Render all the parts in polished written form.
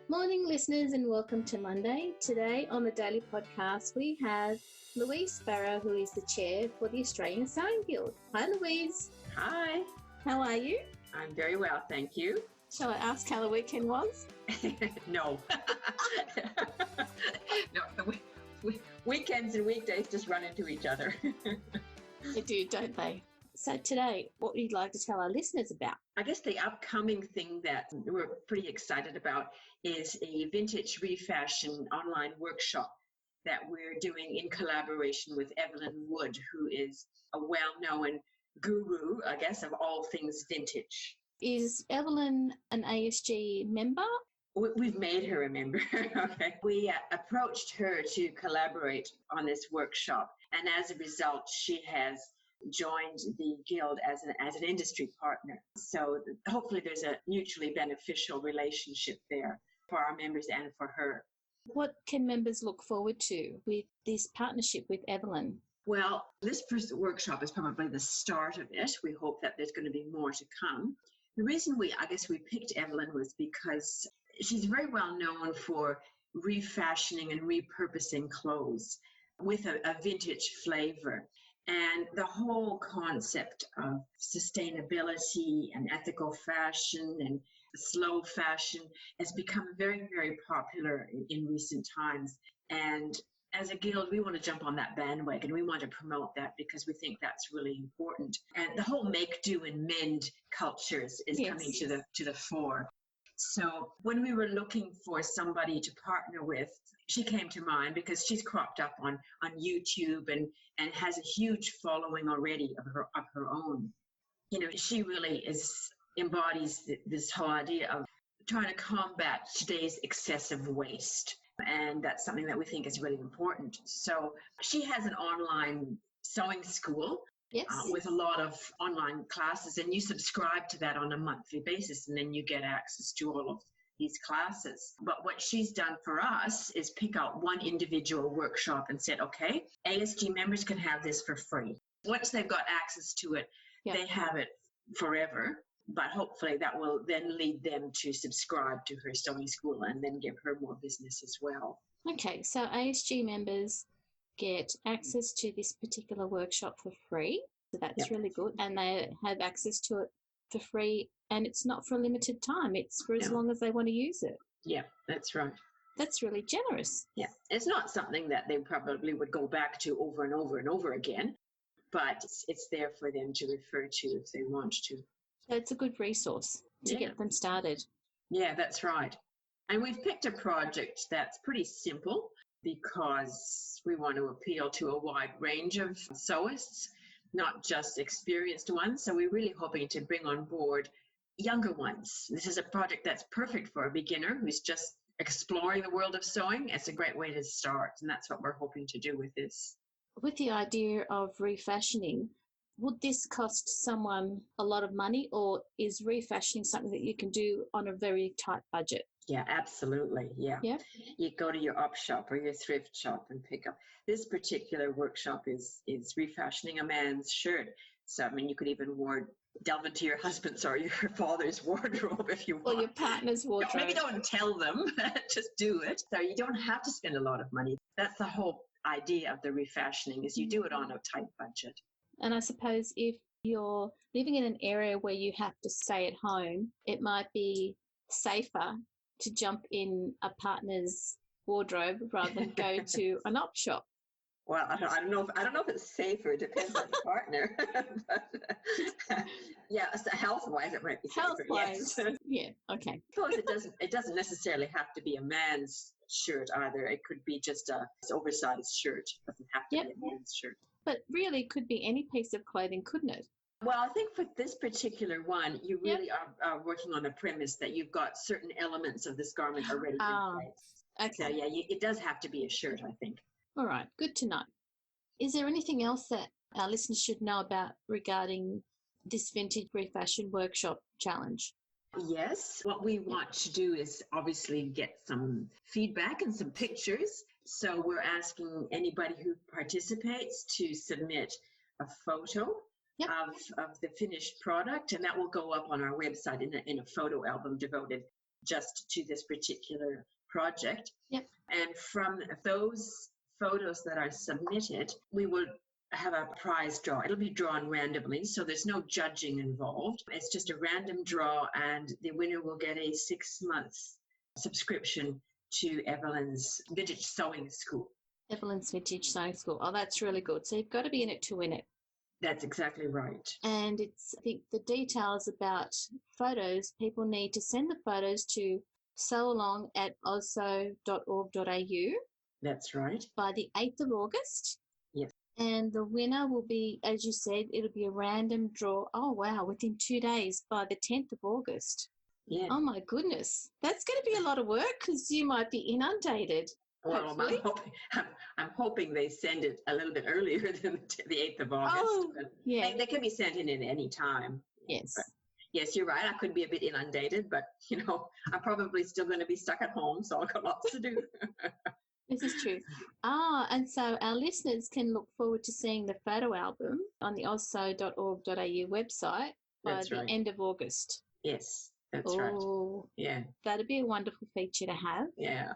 Morning, listeners, and welcome to Monday. Today on the Daily Podcast, we have Louise Sparrow, who is the chair for the Australian Sewing Guild. Hi, Louise. Hi. How are you? I'm very well, thank you. Shall I ask how the weekend was? No. No, weekends and weekdays just run into each other. They do, don't they? So today, what would you like to tell our listeners about? I guess the upcoming thing that we're pretty excited about is a vintage refashion online workshop that we're doing in collaboration with Evelyn Wood, who is a well-known guru, I guess, of all things vintage. Is Evelyn an ASG member? We've made her a member. Okay. We approached her to collaborate on this workshop, and as a result, she has joined the guild as an industry partner. So hopefully there's a mutually beneficial relationship there for our members and for her. What can members look forward to with this partnership with Evelyn? Well, this first workshop is probably the start of it. We hope that there's going to be more to come. The reason we picked Evelyn was because she's very well known for refashioning and repurposing clothes with a vintage flavor. And the whole concept of sustainability and ethical fashion and slow fashion has become very, very popular in recent times. And as a guild, we want to jump on that bandwagon. We want to promote that because we think that's really important. And the whole make, do, and mend cultures is coming to the fore. So when we were looking for somebody to partner with, she came to mind because she's cropped up on YouTube and has a huge following already of her own. You know, she really embodies this whole idea of trying to combat today's excessive waste. And that's something that we think is really important. So she has an online sewing school. Yes. With a lot of online classes, and you subscribe to that on a monthly basis, and then you get access to all of these classes. But what she's done for us is pick out one individual workshop and said, okay, ASG members can have this for free. Once they've got access to it, they have it forever. But hopefully that will then lead them to subscribe to her sewing school and then give her more business as well. Okay, so ASG members get access to this particular workshop for free. So that's really good. And they have access to it for free, and it's not for a limited time. It's for as long as they want to use it. Yeah, that's right. That's really generous. Yeah, it's not something that they probably would go back to over and over and over again, but it's there for them to refer to if they want to. So it's a good resource to get them started. Yeah, that's right. And we've picked a project that's pretty simple because we want to appeal to a wide range of sewists, not just experienced ones. So we're really hoping to bring on board younger ones. This is a project that's perfect for a beginner who's just exploring the world of sewing. It's a great way to start, and that's what we're hoping to do with this. With the idea of refashioning, would this cost someone a lot of money, or is refashioning something that you can do on a very tight budget? Yeah, absolutely. Yeah. You go to your op shop or your thrift shop and pick up. This particular workshop is refashioning a man's shirt. So, I mean, you could even delve into your husband's or your father's wardrobe if you want. Or your partner's wardrobe. Maybe don't tell them, just do it. So you don't have to spend a lot of money. That's the whole idea of the refashioning, is you do it on a tight budget. And I suppose if you're living in an area where you have to stay at home, it might be safer to jump in a partner's wardrobe rather than go to an op shop. Well, I don't know if it's safer. It depends on the partner. But, yeah, so health-wise, it might be safer. Health-wise, yeah, okay. I suppose it doesn't necessarily have to be a man's shirt either. It could be just an oversized shirt. It doesn't have to be a man's shirt. But really, it could be any piece of clothing, couldn't it? Well, I think for this particular one, you really are working on the premise that you've got certain elements of this garment already in place. Okay. So, yeah, it does have to be a shirt, I think. All right, good to know. Is there anything else that our listeners should know about regarding this vintage refashion workshop challenge? Yes. What we want to do is obviously get some feedback and some pictures. So we're asking anybody who participates to submit a photo of the finished product, and that will go up on our website in a photo album devoted just to this particular project. Yep. And from those photos that are submitted, we will have a prize draw. It'll be drawn randomly, so there's no judging involved. It's just a random draw, and the winner will get a 6-month subscription to Evelyn's Vintage Sewing School. Evelyn's Vintage Sewing School. Oh, that's really good. So you've got to be in it to win it. That's exactly right. And I think the details about photos, people need to send the photos to sewalong@ozso.org.au. That's right. By the 8th of August. Yes. And the winner will be, as you said, it'll be a random draw. Oh, wow, within 2 days by the 10th of August. Yeah. Oh, my goodness. That's going to be a lot of work because you might be inundated. Well, I'm hoping they send it a little bit earlier than the 8th of August. Oh, yeah. They can be sent in at any time. Yes. But yes, you're right. I could be a bit inundated, but, I'm probably still going to be stuck at home, so I've got lots to do. This is true. And so our listeners can look forward to seeing the photo album on the ozso.org.au website by the end of August. Yes, that's right. Yeah. That'd be a wonderful feature to have. Yeah.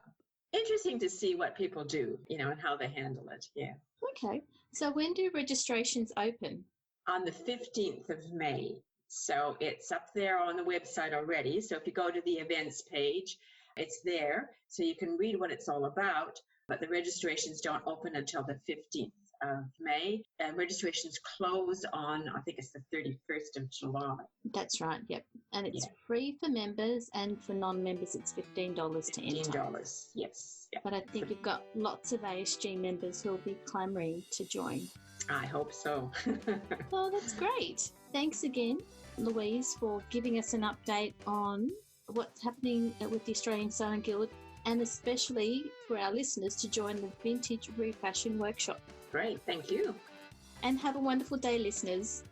Interesting to see what people do, and how they handle it. Yeah. Okay. So when do registrations open? On the 15th of May. So it's up there on the website already. So if you go to the events page, it's there. So you can read what it's all about. But the registrations don't open until the 15th of May. And registrations close on, I think it's the 31st of July. That's right, yep. And it's free for members, and for non-members it's $15 to enter. $15, yes. Yep. But I think you've got lots of ASG members who will be clamouring to join. I hope so. Well, that's great. Thanks again, Louise, for giving us an update on what's happening with the Australian Sewing Guild, and especially for our listeners to join the Vintage Refashion Workshop. Great, thank you. And have a wonderful day, listeners.